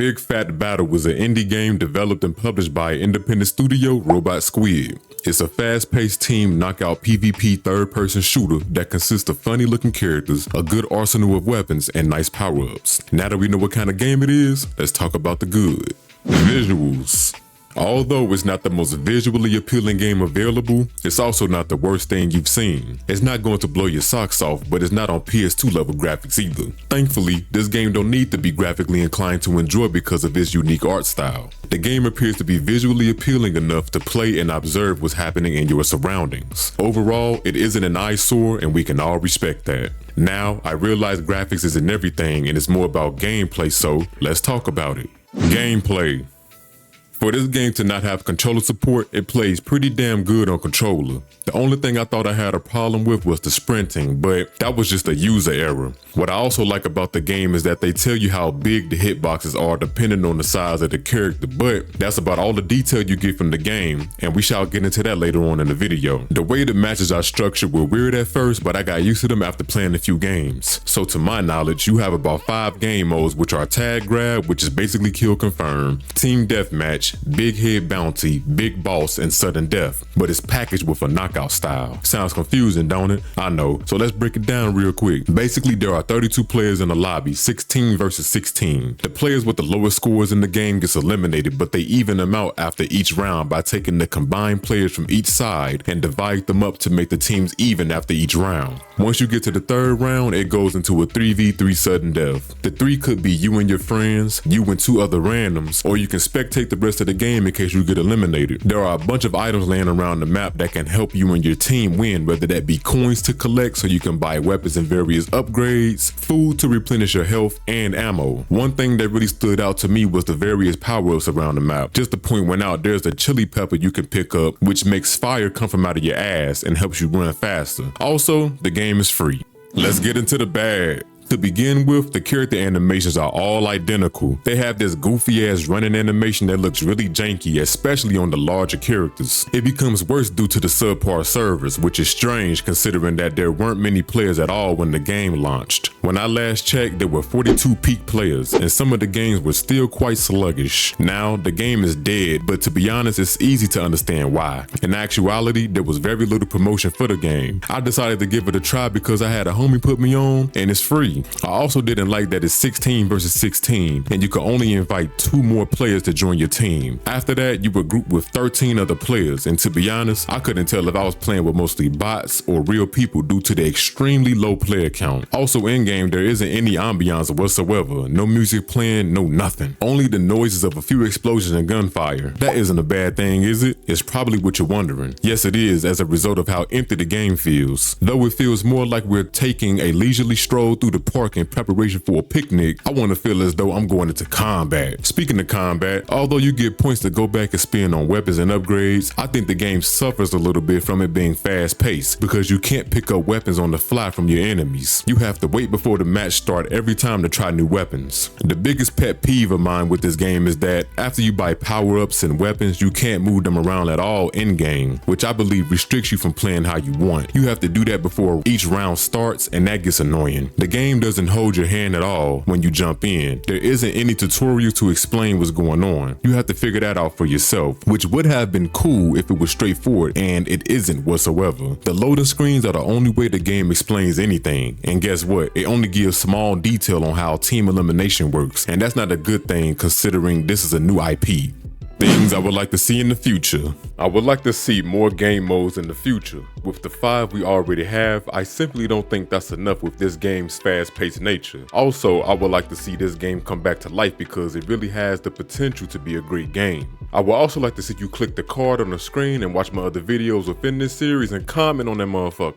Big Fat Battle was an indie game developed and published by independent studio Robot Squid. It's a fast-paced team knockout PvP third-person shooter that consists of funny-looking characters, a good arsenal of weapons, and nice power-ups. Now that we know what kind of game it is, let's talk about the good. Visuals. Although it's not the most visually appealing game available, it's also not the worst thing you've seen. It's not going to blow your socks off, but it's not on PS2 level graphics either. Thankfully, this game don't need to be graphically inclined to enjoy because of its unique art style. The game appears to be visually appealing enough to play and observe what's happening in your surroundings. Overall, it isn't an eyesore and we can all respect that. Now, I realize graphics isn't everything and it's more about gameplay, so let's talk about it. Gameplay. For this game to not have controller support, it plays pretty damn good on controller. The only thing I thought I had a problem with was the sprinting, but that was just a user error. What I also like about the game is that they tell you how big the hitboxes are depending on the size of the character, but that's about all the detail you get from the game, and we shall get into that later on in the video. The way the matches are structured were weird at first, but I got used to them after playing a few games. So to my knowledge, you have about 5 game modes, which are tag grab, which is basically kill confirm, team deathmatch, big head bounty, big boss, and sudden death, but it's packaged with a knockout style. Sounds confusing, don't it? I know, so let's break it down real quick. Basically, there are 32 players in the lobby, 16 versus 16. The players with the lowest scores in the game gets eliminated, but they even them out after each round by taking the combined players from each side and divide them up to make the teams even after each round. Once you get to the third round, it goes into a 3v3 sudden death. The 3 could be you and your friends, you and 2 other randoms, or you can spectate the rest of the game in case you get eliminated. There are a bunch of items laying around the map that can help you and your team win, whether that be coins to collect so you can buy weapons and various upgrades, food to replenish your health, and ammo. One thing that really stood out to me was the various power-ups around the map. Just to point one out, there's a chili pepper you can pick up, which makes fire come from out of your ass and helps you run faster. Also, the game is free. Let's get into the bad. To begin with, the character animations are all identical. They have this goofy ass running animation that looks really janky, especially on the larger characters. It becomes worse due to the subpar servers, which is strange considering that there weren't many players at all when the game launched. When I last checked, there were 42 peak players, and some of the games were still quite sluggish. Now, the game is dead, but to be honest, it's easy to understand why. In actuality, there was very little promotion for the game. I decided to give it a try because I had a homie put me on, and it's free. I also didn't like that it's 16 versus 16 and you can only invite 2 more players to join your team. After that, you were grouped with 13 other players, and to be honest, I couldn't tell if I was playing with mostly bots or real people due to the extremely low player count. Also in game, there isn't any ambiance whatsoever. No music playing, no nothing. Only the noises of a few explosions and gunfire. That isn't a bad thing, is it? It's probably what you're wondering. Yes, it is, as a result of how empty the game feels. Though it feels more like we're taking a leisurely stroll through the park in preparation for a picnic, I want to feel as though I'm going into combat. Speaking of combat, although you get points to go back and spend on weapons and upgrades, I think the game suffers a little bit from it being fast paced because you can't pick up weapons on the fly from your enemies. You have to wait before the match start every time to try new weapons. The biggest pet peeve of mine with this game is that after you buy power-ups and weapons, you can't move them around at all in game, which I believe restricts you from playing how you want. You have to do that before each round starts, and that gets annoying. The game doesn't hold your hand at all when you jump in. There isn't any tutorial to explain what's going on. You have to figure that out for yourself, which would have been cool if it was straightforward, and it isn't whatsoever. The loading screens are the only way the game explains anything, and guess what? It only gives small detail on how team elimination works, and that's not a good thing considering this is a new IP. Things I would like to see in the future. I would like to see more game modes in the future. With the 5 we already have, I simply don't think that's enough with this game's fast-paced nature. Also, I would like to see this game come back to life because it really has the potential to be a great game. I would also like to see you click the card on the screen and watch my other videos within this series and comment on that motherfucker.